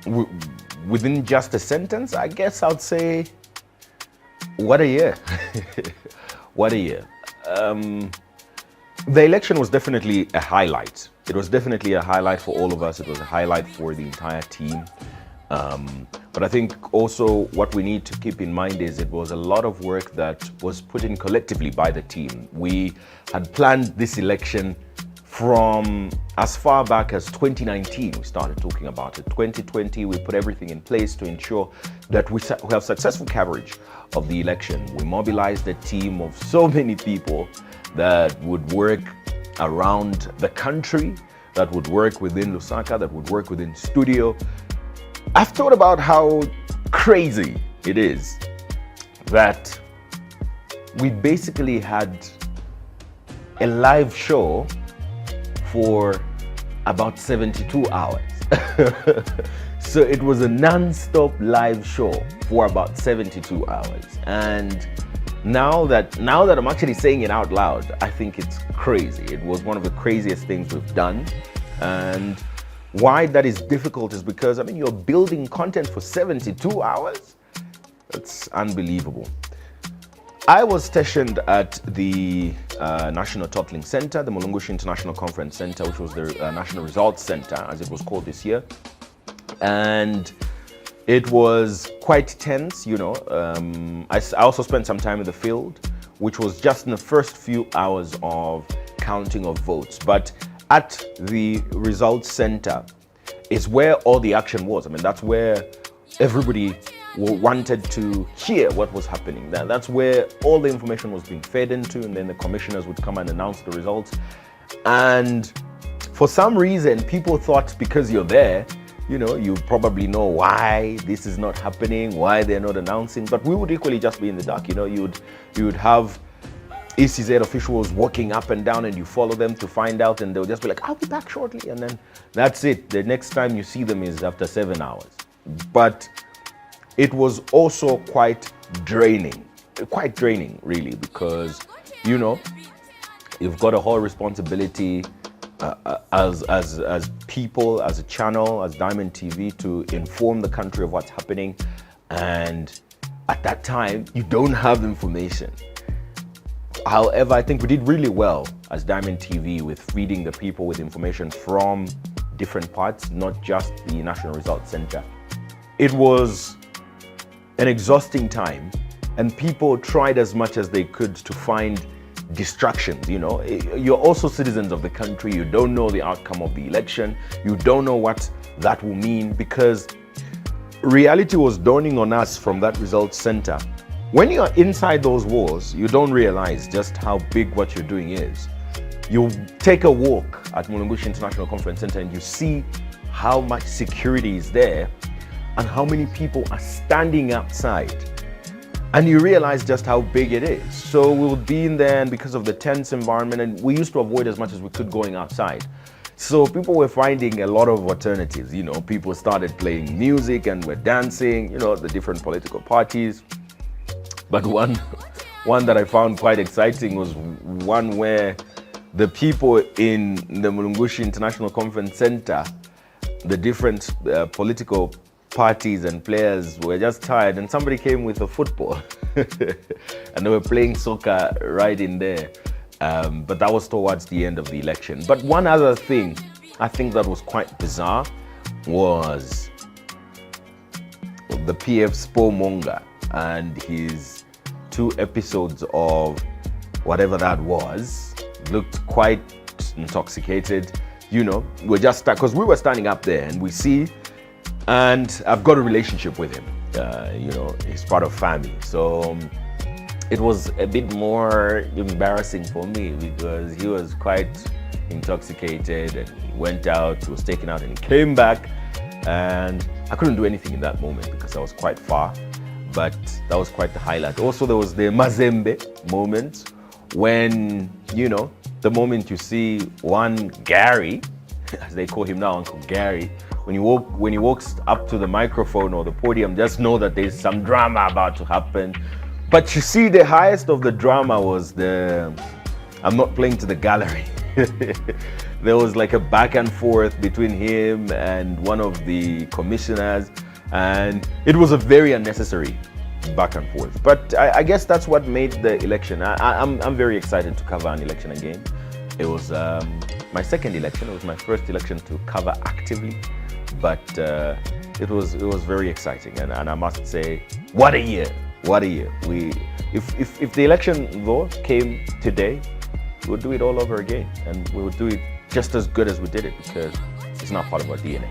w- within just a sentence, I guess I'd say, what a year. What a year. The election was definitely a highlight. It was definitely a highlight for all of us. It was a highlight for the entire team. But I think also what we need to keep in mind is it was a lot of work that was put in collectively by the team. We had planned this election from as far back as 2019. We started talking about it. 2020, we put everything in place to ensure that we have successful coverage of the election. We mobilized a team of so many people that would work around the country, that would work within Lusaka, that would work within studio. I've thought about how crazy it is that we basically had a live show for about 72 hours. So it was a non-stop live show for about 72 hours. And now that I'm actually saying it out loud, I think it's crazy. It was one of the craziest things we've done. And why that is difficult is because, I mean, you're building content for 72 hours? That's unbelievable. I was stationed at the National Tottling Center, the Mulungushi International Conference Center, which was the National Results Center, as it was called this year. And it was quite tense, you know. I also spent some time in the field, which was just in the first few hours of counting of votes. But at the results center is where all the action was. I mean, that's where everybody wanted to hear what was happening. That's where all the information was being fed into, and then the commissioners would come and announce the results. And for some reason, people thought because you're there, you know, you probably know why this is not happening, why they're not announcing, but we would equally just be in the dark. You know, you would have ECZ officials walking up and down, and you follow them to find out, and they'll just be like, I'll be back shortly, and then that's it. The next time you see them is after 7 hours. But it was also quite draining really, because, you know, you've got a whole responsibility as people, as a channel, as Diamond TV, to inform the country of what's happening. And at that time, you don't have information. However, I think we did really well as Diamond TV with feeding the people with information from different parts, not just the National Results Center. It was an exhausting time, and people tried as much as they could to find distractions. You know, you're also citizens of the country. You don't know the outcome of the election. You don't know what that will mean, because reality was dawning on us from that results center. When you're inside those walls, you don't realize just how big what you're doing is. You take a walk at Mulungushi International Conference Center and you see how much security is there and how many people are standing outside. And you realize just how big it is. So we would be in there, and because of the tense environment, and we used to avoid as much as we could going outside. So people were finding a lot of alternatives. You know, people started playing music and were dancing, you know, the different political parties. But one that I found quite exciting was one where the people in the Mulungushi International Conference Center, the different political parties and players were just tired, and somebody came with a football and they were playing soccer right in there. But that was towards the end of the election. But one other thing I think that was quite bizarre was the PF Spomonga and his 2 episodes of whatever that was. Looked quite intoxicated. You know, we're just stuck because we were standing up there and we see, and I've got a relationship with him. You know, he's part of family. So it was a bit more embarrassing for me because he was quite intoxicated and he went out, he was taken out and he came back, and I couldn't do anything in that moment because I was quite far. But that was quite the highlight. Also, there was the Mazembe moment when, you know, the moment you see one Gary, as they call him now, Uncle Gary, when he walks up to the microphone or the podium, just know that there's some drama about to happen. But you see, the highest of the drama was I'm not playing to the gallery. There was like a back and forth between him and one of the commissioners, and it was a very unnecessary back and forth. But I guess that's what made the election. I'm very excited to cover an election again. It was my second election. It was my first election to cover actively, but it was very exciting, and I must say, what a year! What a year! If the election though came today, we would do it all over again, and we would do it just as good as we did it, because it's not part of our DNA.